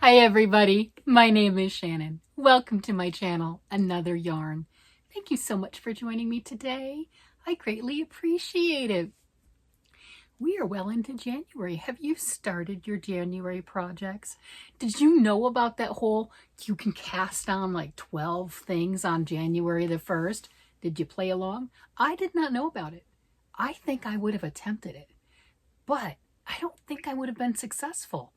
Hi everybody, my name is Shannon. Welcome to my channel, Another Yarn. Thank you so much for joining me today. I greatly appreciate it. We are well into January. Have you started your January projects? Did you know about that whole, you can cast on like 12 things on January the 1st? Did you play along? I did not know about it. I think I would have attempted it, but I don't think I would have been successful.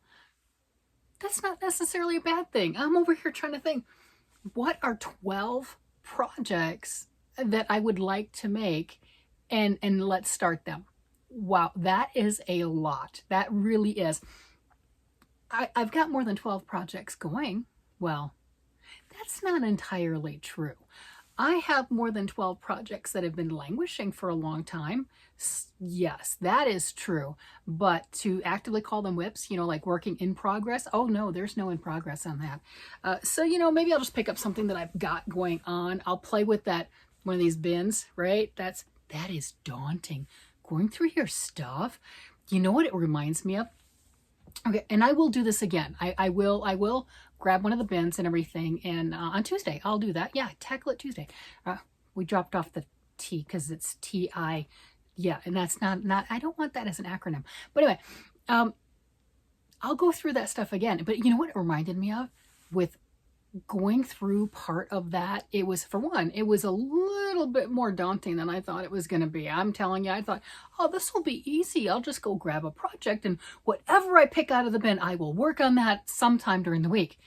That's not necessarily a bad thing. I'm over here trying to think, what are 12 projects that I would like to make, and let's start them. Wow, that is a lot. That really is. I've got more than 12 projects going. Well, that's not entirely true. I have more than 12 projects that have been languishing for a long time. Yes, that is true. But to actively call them whips, like working in progress, oh no, there's no in progress on that. So, maybe I'll just pick up something that I've got going on. I'll play with that, one of these bins, right? That is daunting. Going through your stuff. You know what it reminds me of? Okay, and I will do this again. I will grab one of the bins and everything, and on Tuesday I'll do that. Yeah, tackle it Tuesday. We dropped off the T because it's T-I. Yeah, and that's not, I don't want that as an acronym. But anyway, I'll go through that stuff again. But you know what it reminded me of? With going through part of that, it was, for one, it was a little bit more daunting than I thought it was going to be. I'm telling you, I thought, oh, this will be easy. I'll just go grab a project, and whatever I pick out of the bin, I will work on that sometime during the week.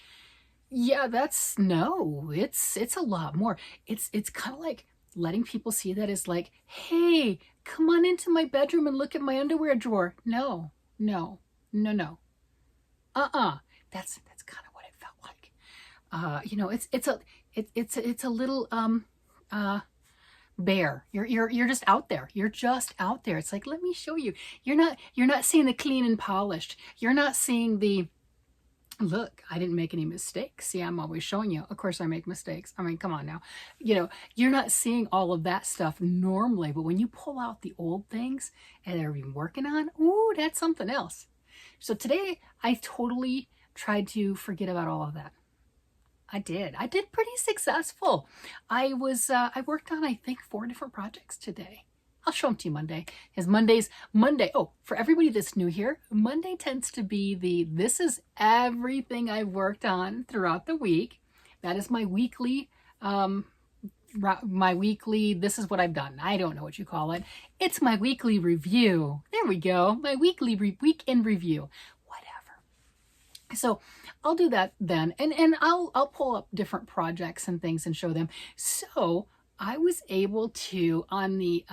Yeah, it's a lot more. It's kind of like letting people see that as like, hey, come on into my bedroom and look at my underwear drawer. No. That's kind of what it felt like. It's a little bare. You're just out there. You're just out there. It's like, let me show you. You're not seeing the clean and polished. You're not seeing the, look, I didn't make any mistakes. See, I'm always showing you. Of course I make mistakes. I mean, come on now. You're not seeing all of that stuff normally, but when you pull out the old things and they're been working on, ooh, that's something else. So today I totally tried to forget about all of that. I did pretty successful. I worked on, I think, 4 different projects today. I'll show them to you Monday. Because Monday, oh, for everybody that's new here, Monday tends to be this is everything I've worked on throughout the week. That is my weekly, this is what I've done. I don't know what you call it. It's my weekly review. There we go. My weekly weekend review. Whatever. So I'll do that then. And I'll pull up different projects and things and show them. So I was able to, on the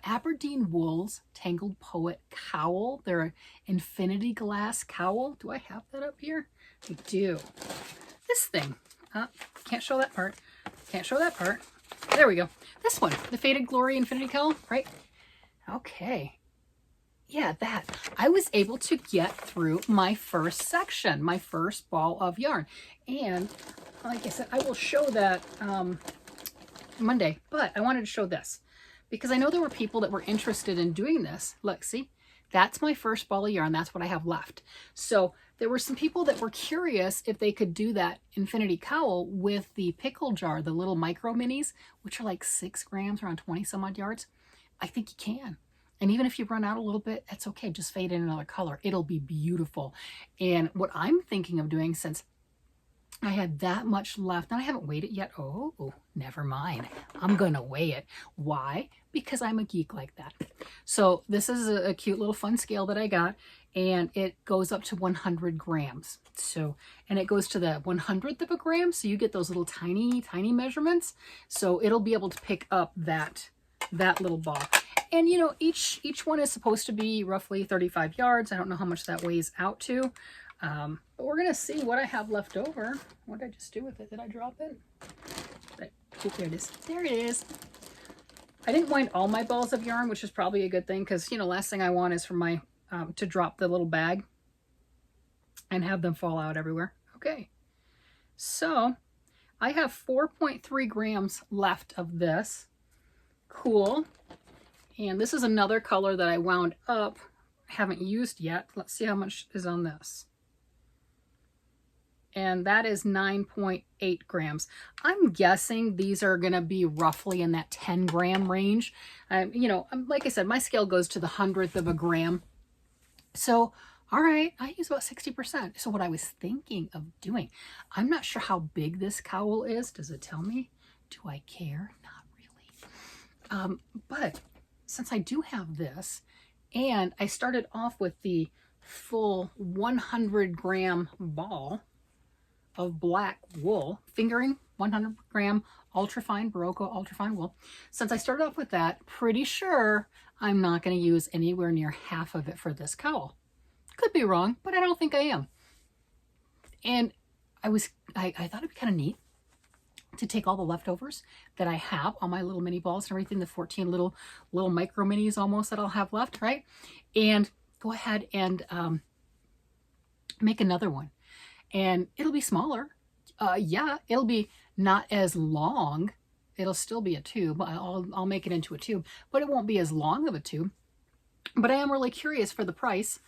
Aberdeen Wool's Tangled Poet Cowl, their infinity glass cowl. Do I have that up here? I do. This thing. Can't show that part. Can't show that part. There we go. This one, the Faded Glory Infinity Cowl, right? Okay. Yeah, that. I was able to get through my first section, my first ball of yarn. And like I said, I will show that Monday, but I wanted to show this because I know there were people that were interested in doing this. Look, see, that's my first ball of yarn. That's what I have left. So there were some people that were curious if they could do that infinity cowl with the pickle jar, the little micro minis, which are like 6 grams, around 20 some odd yards. I think you can. And even if you run out a little bit, that's okay. Just fade in another color. It'll be beautiful. And what I'm thinking of doing, since I had that much left, and I haven't weighed it yet. Oh, never mind. I'm going to weigh it. Why? Because I'm a geek like that. So this is a cute little fun scale that I got, and it goes up to 100 grams. So, and it goes to the 100th of a gram. So you get those little tiny, tiny measurements. So it'll be able to pick up that little ball. And each one is supposed to be roughly 35 yards. I don't know how much that weighs out to. But we're going to see what I have left over. What did I just do with it? Did I drop it? Oh, there it is. There it is. I didn't wind all my balls of yarn, which is probably a good thing because, last thing I want is for my, to drop the little bag and have them fall out everywhere. Okay. So I have 4.3 grams left of this. Cool. And this is another color that I wound up, haven't used yet. Let's see how much is on this. and that is 9.8 grams. I'm guessing these are going to be roughly in that 10 gram range. You know, like I said, my scale goes to the 100th of a gram. So, all right, I use about 60%. So what I was thinking of doing, I'm not sure how big this cowl is. Does it tell me? Do I care? Not really. But since I do have this, and I started off with the full 100 gram ball of black wool, fingering 100 gram ultrafine Barocco ultrafine wool. Since I started off with that, pretty sure I'm not going to use anywhere near half of it for this cowl. Could be wrong, but I don't think I am. And I thought it'd be kind of neat to take all the leftovers that I have on my little mini balls and everything, the 14 little micro minis almost that I'll have left, right? And go ahead and make another one. And it'll be smaller. Yeah, it'll be not as long. It'll still be a tube. I'll make it into a tube, but it won't be as long of a tube. But I am really curious for the price,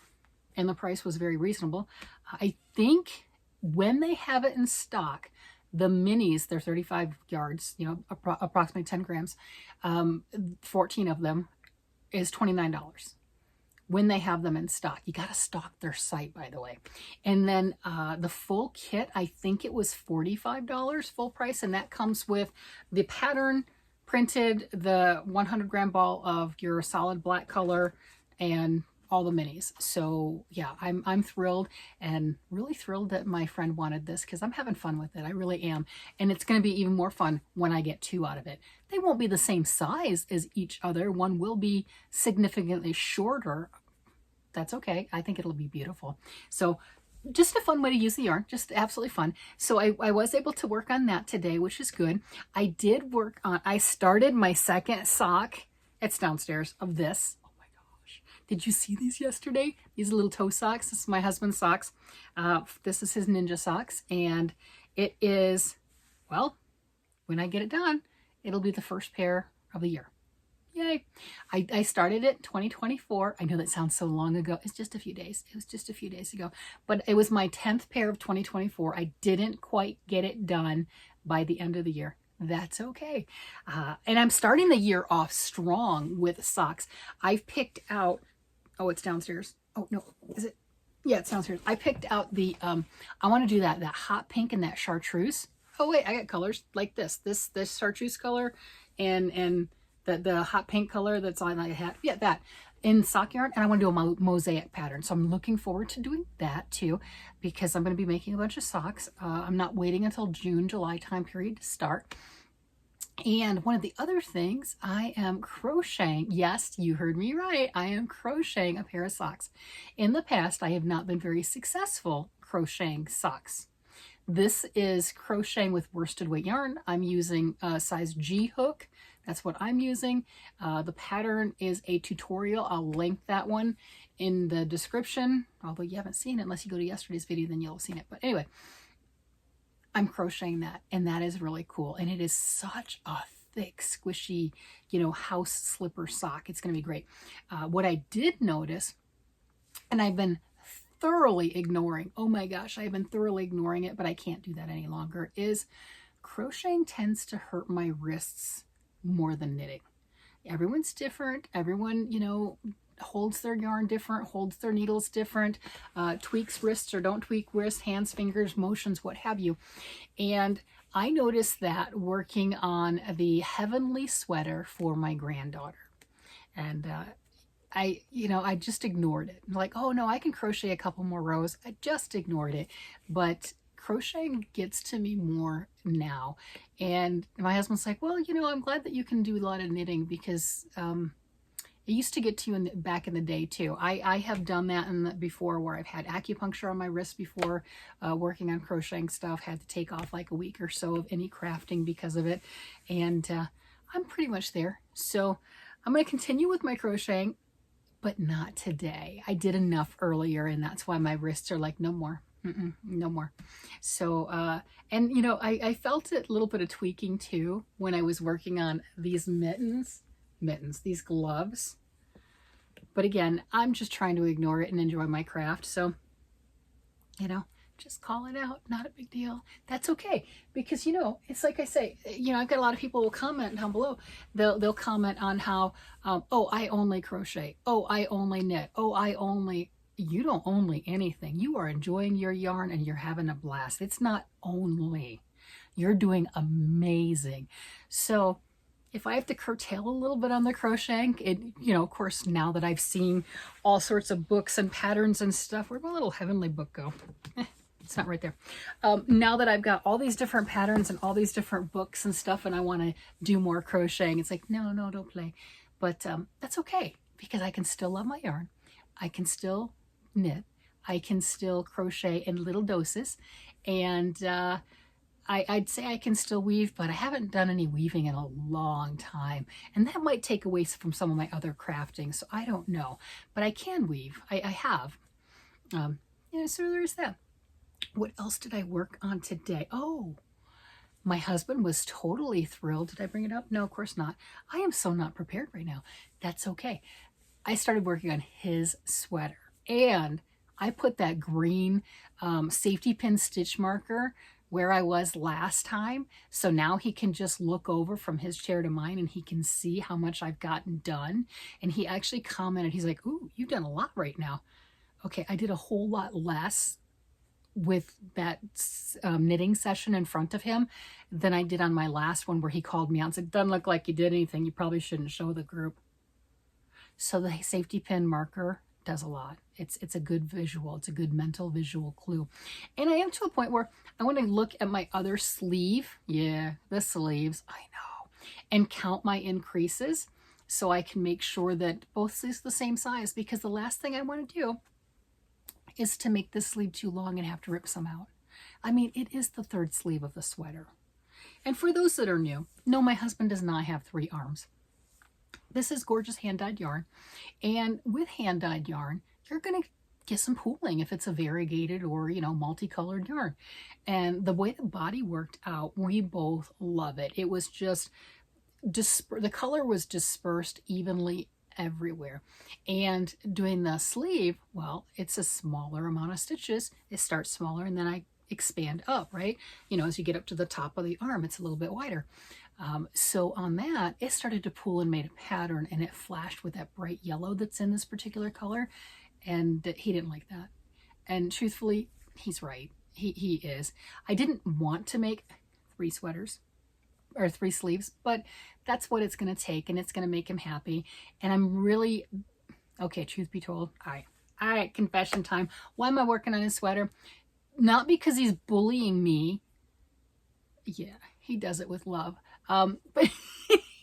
and the price was very reasonable. I think when they have it in stock, the minis, they're 35 yards, you know, approximately 10 grams, 14 of them is $29. When they have them in stock. You got to stock their site, by the way. And then the full kit, I think it was $45 full price, and that comes with the pattern printed, the 100 gram ball of your solid black color, and all the minis. So yeah, I'm thrilled, and really thrilled that my friend wanted this, because I'm having fun with it. I really am. And it's going to be even more fun when I get 2 out of it. They won't be the same size as each other. One will be significantly shorter. That's okay. I think it'll be beautiful. So just a fun way to use the yarn, just absolutely fun. So I was able to work on that today, which is good. I started my second sock. It's downstairs, of this. Oh my gosh. Did you see these yesterday? These are little toe socks. This is my husband's socks. This is his ninja socks. And it is, well, when I get it done, it'll be the first pair of the year. Yay. I started it 2024. I know that sounds so long ago. It's just a few days. It was just a few days ago. But it was my 10th pair of 2024. I didn't quite get it done by the end of the year. That's okay. And I'm starting the year off strong with socks. I've picked out, oh, it's downstairs. Oh, no. Is it? Yeah, it's downstairs. I picked out the, I want to do that hot pink and that chartreuse. Oh, wait, I got colors like this chartreuse color and the hot pink color that's on my hat. Yeah, that in sock yarn. And I want to do a mosaic pattern. So I'm looking forward to doing that too, because I'm going to be making a bunch of socks. I'm not waiting until June, July time period to start. And one of the other things, I am crocheting. Yes, you heard me right. I am crocheting a pair of socks. In the past, I have not been very successful crocheting socks. This is crocheting with worsted weight yarn. I'm using a size G hook. That's what I'm using. The pattern is a tutorial. I'll link that one in the description, although you haven't seen it unless you go to yesterday's video, then you'll have seen it. But anyway, I'm crocheting that, and that is really cool. And it is such a thick, squishy, you know, house slipper sock. It's going to be great. What I did notice, and I've been thoroughly ignoring, oh my gosh, I've been thoroughly ignoring it, but I can't do that any longer, is crocheting tends to hurt my wrists more than knitting. Everyone's different. Everyone, you know, holds their yarn different, holds their needles different, tweaks wrists or don't tweak wrists, hands, fingers, motions, what have you. And I noticed that working on the Heavenly sweater for my granddaughter. And I just ignored it. Like, oh no, I can crochet a couple more rows. I just ignored it. But crocheting gets to me more now. And my husband's like, well, you know, I'm glad that you can do a lot of knitting, because it used to get to you back in the day too. I have done that before, where I've had acupuncture on my wrist before, working on crocheting stuff, had to take off like a week or so of any crafting because of it. And I'm pretty much there. So I'm going to continue with my crocheting, but not today. I did enough earlier, and that's why my wrists are like, no more. No more. So, and you know, I felt a little bit of tweaking too when I was working on these these gloves. But again, I'm just trying to ignore it and enjoy my craft. So, you know, just call it out. Not a big deal. That's okay. Because, you know, it's like I say, you know, I've got a lot of people who will comment down below. They'll comment on how, oh, I only crochet. Oh, I only knit. Oh, I only... You don't only anything. You are enjoying your yarn and you're having a blast. It's not only. You're doing amazing. So if I have to curtail a little bit on the crocheting, it, you know, of course, now that I've seen all sorts of books and patterns and stuff, where'd my little heavenly book go? It's not right there. Now that I've got all these different patterns and all these different books and stuff, and I want to do more crocheting, it's like, no, don't play. But that's okay, because I can still love my yarn. I can still knit. I can still crochet in little doses. And I'd say I can still weave, but I haven't done any weaving in a long time. And that might take away from some of my other crafting, so I don't know. But I can weave. I have. Yeah, so there's that. What else did I work on today? Oh, my husband was totally thrilled. Did I bring it up? No, of course not. I am so not prepared right now. That's okay. I started working on his sweater, and I put that green safety pin stitch marker where I was last time. So now he can just look over from his chair to mine and he can see how much I've gotten done. And he actually commented, he's like, ooh, you've done a lot right now. Okay, I did a whole lot less with that knitting session in front of him than I did on my last one, where he called me out and said, doesn't look like you did anything. You probably shouldn't show the group. So the safety pin marker does a lot. It's a good visual. It's a good mental visual clue. And I am to a point where I want to look at my other sleeve. Yeah, the sleeves, I know. And count my increases so I can make sure that both is the same size, because the last thing I want to do is to make this sleeve too long and have to rip some out. I mean, it is the third sleeve of the sweater. And for those that are new, no, my husband does not have 3 arms. This is gorgeous hand-dyed yarn. And with hand-dyed yarn, you're going to get some pooling if it's a variegated or, you know, multicolored yarn. And the way the body worked out, we both love it. It was just, the color was dispersed evenly everywhere. And doing the sleeve, well, it's a smaller amount of stitches. It starts smaller and then I expand up, right? You know, as you get up to the top of the arm, it's a little bit wider. So on that, it started to pool and made a pattern, and it flashed with that bright yellow that's in this particular color. And he didn't like that. And truthfully, he's right. He is. I didn't want to make 3 sweaters or 3 sleeves, but that's what it's going to take, and it's going to make him happy. And I'm really, okay, truth be told, all right, confession time. Why am I working on his sweater? Not because he's bullying me. Yeah, he does it with love. But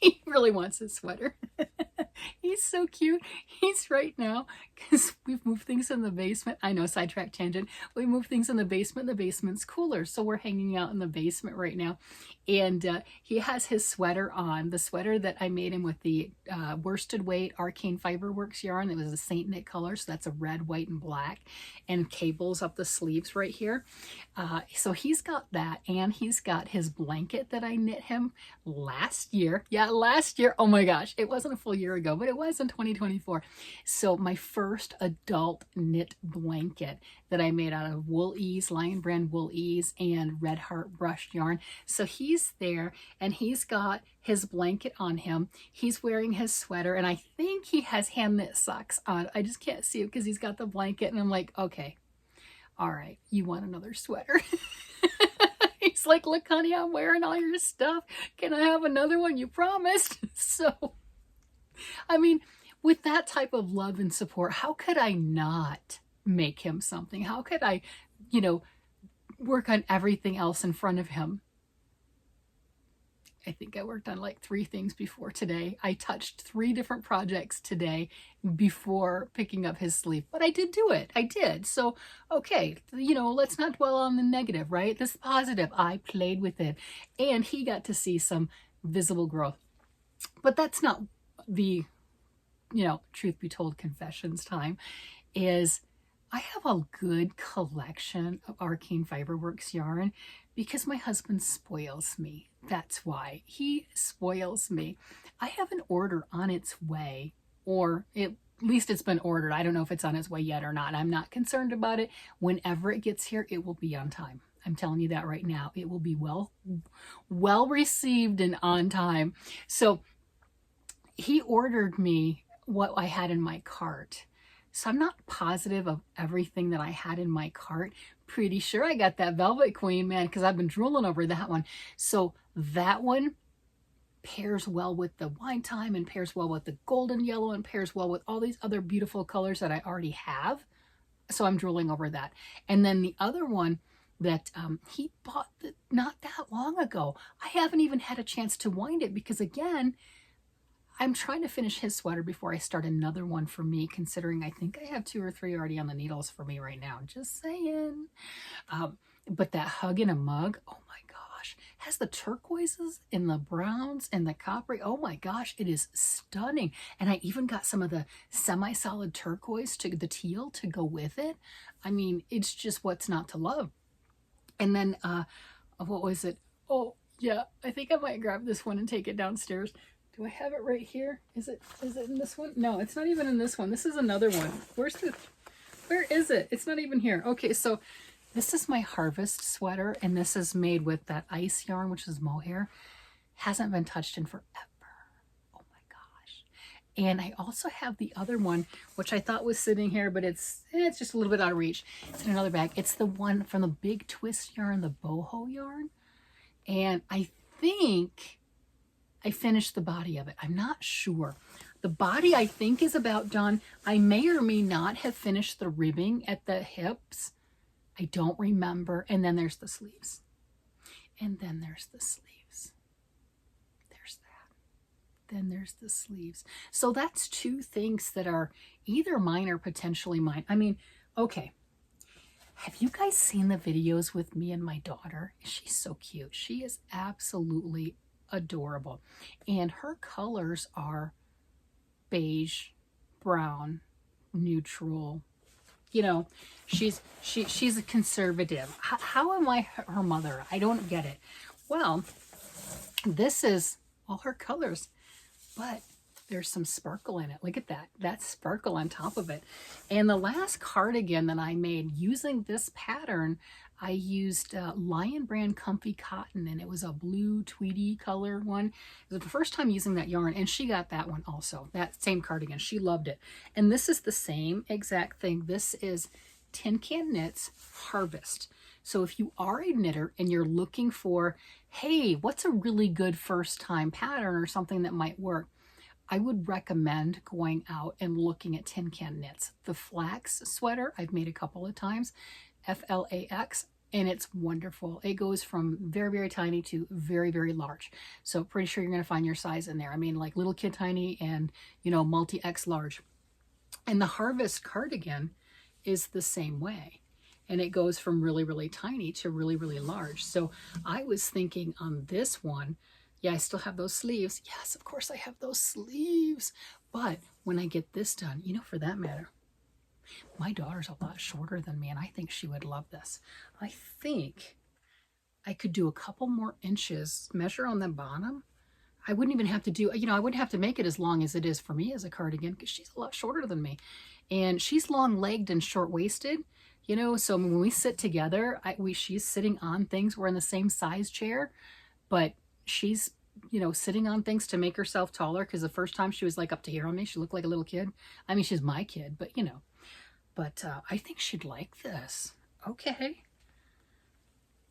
he really wants his sweater. He's so cute. He's right now, because we've moved things in the basement. I know, sidetrack tangent. We moved things in the basement. The basement's cooler, so we're hanging out in the basement right now. And he has his sweater on, the sweater that I made him with the worsted weight Arcane Fiberworks yarn. It was a Saint Knit color, so that's a red, white, and black, and cables up the sleeves right here. So he's got that, and he's got his blanket that I knit him last year. Yeah, last year. Oh my gosh, it wasn't a full year ago, but it was in 2024. So my first adult knit blanket that I made out of Wool Ease, Lion Brand Wool Ease, and Red Heart brushed yarn. So he's there, and he's got his blanket on him. He's wearing his sweater, and I think he has hand knit socks on. I just can't see it because he's got the blanket, and I'm like, okay, all right, you want another sweater? He's like, look, honey, I'm wearing all your stuff. Can I have another one? You promised. So, I mean, with that type of love and support, how could I not make him something? How could I, you know, work on everything else in front of him? I think I worked on like 3 things before today. I touched 3 different projects today before picking up his sleeve, but I did do it. I did. So, okay, you know, let's not dwell on the negative, right? This positive, I played with it, and he got to see some visible growth. But that's not the, you know, truth be told, confessions time. Is I have a good collection of Arcane Fiberworks yarn because my husband spoils me. That's why. He spoils me. I have an order on its way, or it at least it's been ordered. I don't know if it's on its way yet or not. I'm not concerned about it. Whenever it gets here, it will be on time. I'm telling you that right now. It will be well received and on time. So he ordered me what I had in my cart. So I'm not positive of everything that I had in my cart. Pretty sure I got that Velvet Queen, man, because I've been drooling over that one. So that one pairs well with the wine time and pairs well with the golden yellow and pairs well with all these other beautiful colors that I already have. So I'm drooling over that. And then the other one that he bought not that long ago, I haven't even had a chance to wind it because, again, I'm trying to finish his sweater before I start another one for me, considering I think I have 2 or 3 already on the needles for me right now. Just saying. But that Hug in a Mug, oh my gosh, has the turquoises and the browns and the coppery. Oh my gosh, it is stunning. And I even got some of the semi-solid turquoise to the teal to go with it. I mean, it's just what's not to love. And then, what was it? Oh yeah, I think I might grab this one and take it downstairs. Do I have it right here? Is it in this one? No, it's not even in this one. This is another one. Where is it? It's not even here. Okay, so this is my Harvest sweater, and this is made with that ice yarn, which is mohair. Hasn't been touched in forever. Oh my gosh. And I also have the other one, which I thought was sitting here, but it's just a little bit out of reach. It's in another bag. It's the one from the Big Twist yarn, the boho yarn. And I think I finished the body of it. I'm not sure. The body, I think, is about done. I may or may not have finished the ribbing at the hips. I don't remember. And then there's the sleeves. And then there's the sleeves. There's that. Then there's the sleeves. So that's 2 things that are either mine or potentially mine. I mean, okay. Have you guys seen the videos with me and my daughter? She's so cute. She is absolutely adorable. And her colors are beige, brown, neutral. You know, she's a conservative. How am I her mother? I don't get it. Well, this is all her colors, but there's some sparkle in it. Look at that. That's sparkle on top of it. And the last cardigan that I made using this pattern, I used Lion Brand Comfy Cotton, and it was a blue tweedy color one. It was the first time using that yarn, and she got that one also, that same cardigan. She loved it. And this is the same exact thing. This is Tin Can Knits Harvest. So if you are a knitter and you're looking for, hey, what's a really good first time pattern or something that might work, I would recommend going out and looking at Tin Can Knits. The flax sweater, I've made a couple of times, FLAX, and it's wonderful. It goes from very, very tiny to very, very large. So pretty sure you're going to find your size in there. I mean, like little kid tiny and, you know, multi-X large. And the Harvest cardigan is the same way. And it goes from really, really tiny to really, really large. So I was thinking on this one, yeah, I still have those sleeves. Yes, of course I have those sleeves. But when I get this done, you know, for that matter, my daughter's a lot shorter than me, and I think she would love this. I think I could do a couple more inches, measure on the bottom. I wouldn't even have to do, you know, I wouldn't have to make it as long as it is for me as a cardigan because she's a lot shorter than me. And she's long-legged and short-waisted, you know, so when we sit together, she's sitting on things. We're in the same size chair, but she's, you know, sitting on things to make herself taller because the first time she was like up to here on me, she looked like a little kid. I mean, she's my kid, but you know. But I think she'd like this. Okay.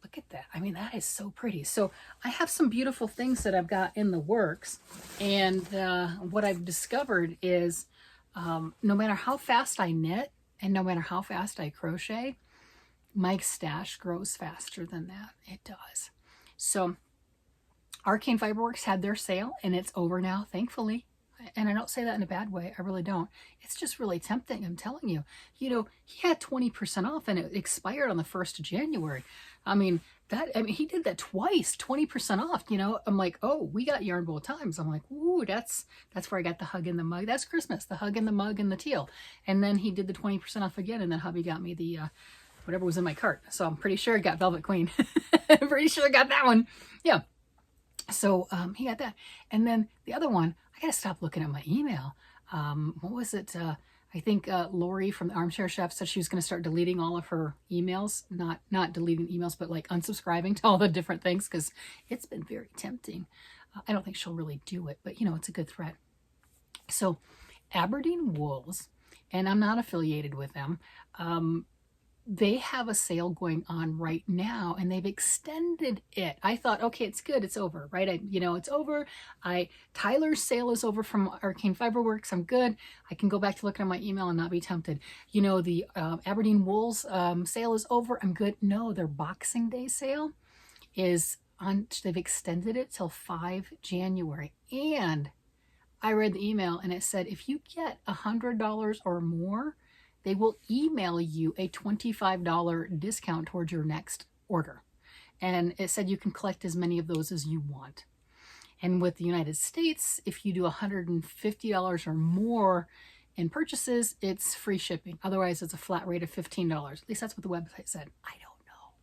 Look at that. I mean, that is so pretty. So I have some beautiful things that I've got in the works. And what I've discovered is no matter how fast I knit and no matter how fast I crochet, my stash grows faster than that. It does. So Arcane Fiberworks had their sale and it's over now, thankfully. And I don't say that in a bad way. I really don't. It's just really tempting. I'm telling you, you know, he had 20% off and it expired on the 1st of January. I mean, he did that twice, 20% off, you know. I'm like, oh, we got yarn both times. I'm like, ooh, that's where I got the Hug in the Mug. That's Christmas, the Hug in the Mug and the teal. And then he did the 20% off again. And then hubby got me the, whatever was in my cart. So I'm pretty sure I got Velvet Queen. I'm pretty sure I got that one. Yeah. So he got that. And then the other one, I got to stop looking at my email. what was it? I think Lori from the Armchair Chef said she was going to start deleting all of her emails, not deleting emails, but like unsubscribing to all the different things because it's been very tempting. I don't think she'll really do it, but you know, it's a good threat. So Aberdeen Wools, and I'm not affiliated with them, they have a sale going on right now and they've extended it. I thought, okay, it's good, it's over, right? It's over. Tyler's sale is over from Arcane Fiberworks. I'm good. I can go back to looking at my email and not be tempted. The Aberdeen Wools sale is over. I'm good. No, their Boxing Day sale is on. They've extended it till 5 January. And I read the email and it said, if you get $100 or more, they will email you a $25 discount towards your next order. And it said you can collect as many of those as you want. And with the United States, if you do $150 or more in purchases, it's free shipping. Otherwise, it's a flat rate of $15. At least that's what the website said. I don't know.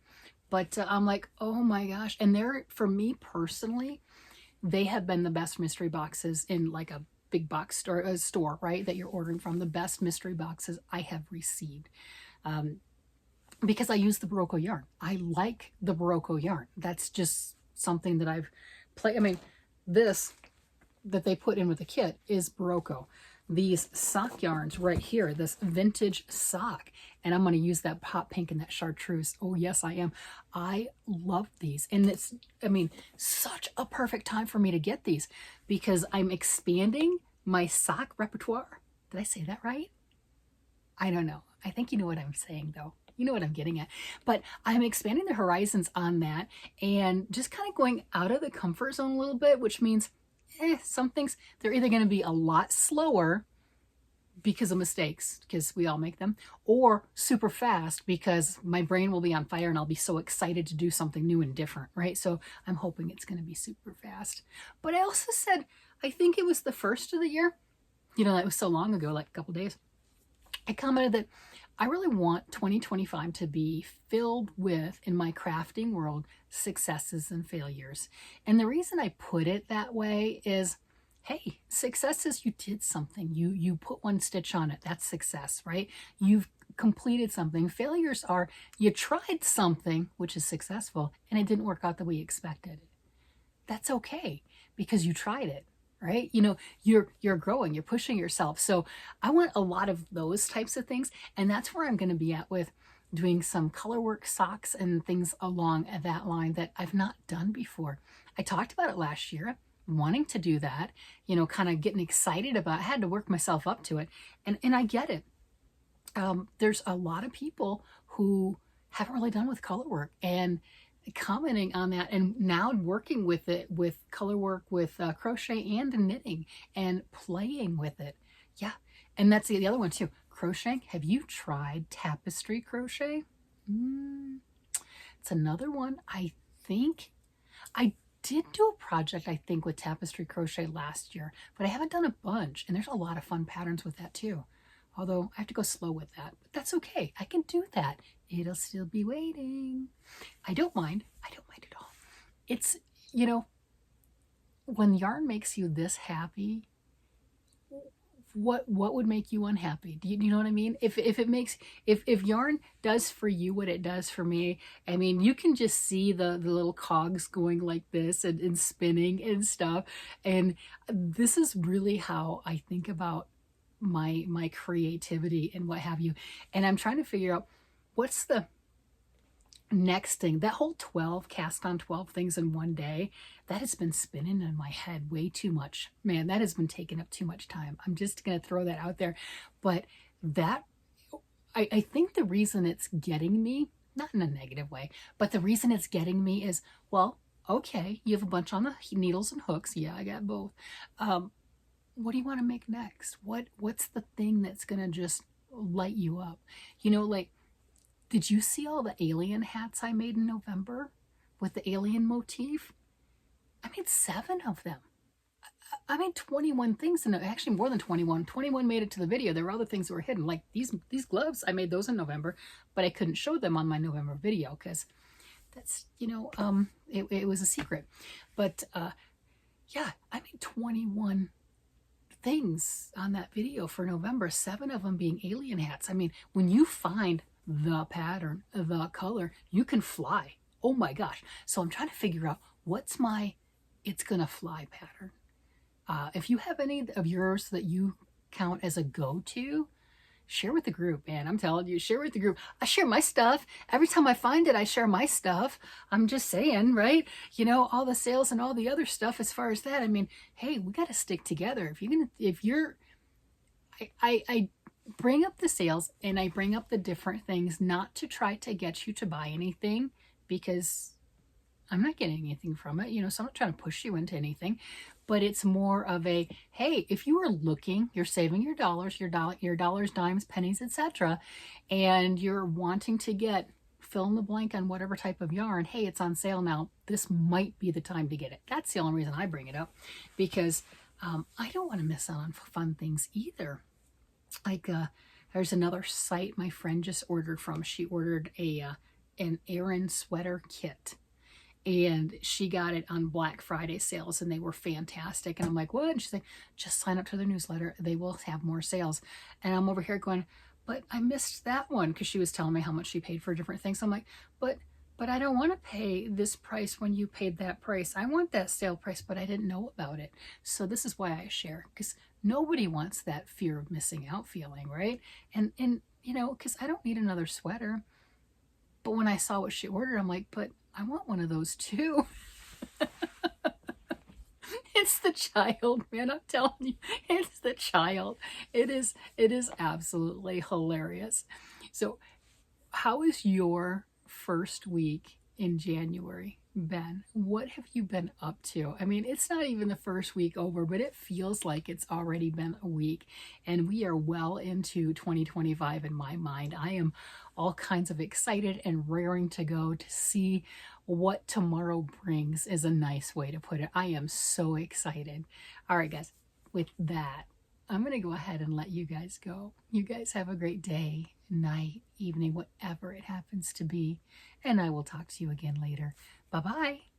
But I'm like, oh my gosh. And for me personally, they have been the best mystery boxes in like a big box store, right, that you're ordering from. The best mystery boxes I have received because I use the Barocco yarn. I like the Barocco yarn. That's just something that I've played. I mean, this that they put in with the kit is Barocco. These sock yarns right here, this vintage sock, and I'm going to use that pop pink and that chartreuse. Oh yes, I am. I love these, and it's, I mean, such a perfect time for me to get these because I'm expanding my sock repertoire. Did I say that right? I don't know. I think you know what I'm saying though. You know what I'm getting at. But I'm expanding the horizons on that and just kind of going out of the comfort zone a little bit, which means some things, they're either going to be a lot slower because of mistakes, because we all make them, or super fast because my brain will be on fire and I'll be so excited to do something new and different, right? So I'm hoping it's going to be super fast. But I also said, I think it was the first of the year, that was so long ago, like a couple days, I commented that I really want 2025 to be filled with, in my crafting world, successes and failures. And the reason I put it that way is, hey, success is you did something. You put one stitch on it. That's success, right? You've completed something. Failures are you tried something, which is successful, and it didn't work out the way you expected. That's okay because you tried it. Right? You're growing, you're pushing yourself. So I want a lot of those types of things. And that's where I'm going to be at with doing some color work socks and things along that line that I've not done before. I talked about it last year, wanting to do that, kind of getting excited about it. I had to work myself up to it. And I get it. There's a lot of people who haven't really done with color work and commenting on that and now working with it with color work with crochet and knitting and playing with it. Yeah. And that's the other one too. Crocheting. Have you tried tapestry crochet? It's another one. I think I did do a project, with tapestry crochet last year, but I haven't done a bunch, and there's a lot of fun patterns with that too. Although I have to go slow with that, but that's okay. I can do that. It'll still be waiting. I don't mind. I don't mind at all. It's, when yarn makes you this happy, what would make you unhappy? Do you know what I mean? If yarn does for you what it does for me, I mean, you can just see the little cogs going like this and spinning and stuff. And this is really how I think about my creativity and what have you. And I'm trying to figure out what's the next thing. That whole 12 cast on 12 things in one day, that has been spinning in my head way too much. Man, that has been taking up too much time. I'm just going to throw that out there. But that, I think the reason it's getting me, not in a negative way, but the reason it's getting me is, well, okay, you have a bunch on the needles and hooks. Yeah, I got both. What do you want to make next? What's the thing that's going to just light you up? Did you see all the alien hats I made in November with the alien motif? I made 7 of them. I made 21 things, and actually more than 21. 21 made it to the video. There were other things that were hidden, like these gloves. I made those in November, but I couldn't show them on my November video because that's, it was a secret. But yeah, I made 21 things on that video for November, 7 of them being alien hats. I mean, when you find the pattern, the color, you can fly. Oh my gosh. So I'm trying to figure out what's my it's gonna fly pattern. If you have any of yours that you count as a go-to, share with the group, man. I'm telling you, share with the group. I share my stuff. Every time I find it, I share my stuff. I'm just saying, right? You know, all the sales and all the other stuff as far as that. I mean, hey, we got to stick together. I bring up the sales and I bring up the different things, not to try to get you to buy anything, because I'm not getting anything from it. You know, so I'm not trying to push you into anything, but it's more of a, hey, if you are looking, you're saving your dollars, your dollars, dimes, pennies, etc., and you're wanting to get fill in the blank on whatever type of yarn, hey, it's on sale now. This might be the time to get it. That's the only reason I bring it up, because I don't want to miss out on fun things either. Like there's another site my friend just ordered from. She ordered an Aran sweater kit, and she got it on Black Friday sales, and they were fantastic. And I'm like, what? And she's like, just sign up to their newsletter. They will have more sales. And I'm over here going, but I missed that one, because she was telling me how much she paid for different things. So I'm like, but I don't want to pay this price when you paid that price. I want that sale price, but I didn't know about it. So this is why I share, because nobody wants that fear of missing out feeling, right? And you know, because I don't need another sweater. But when I saw what she ordered, I'm like, but I want one of those too. It's the child, man. I'm telling you, it's the child. It is absolutely hilarious. So how is your first week in January been? What have you been up to? I mean, it's not even the first week over, but it feels like it's already been a week, and we are well into 2025 in my mind. I am all kinds of excited and raring to go to see what tomorrow brings, is a nice way to put it. I am so excited. All right, guys, with that, I'm going to go ahead and let you guys go. You guys have a great day, night, evening, whatever it happens to be. And I will talk to you again later. Bye-bye.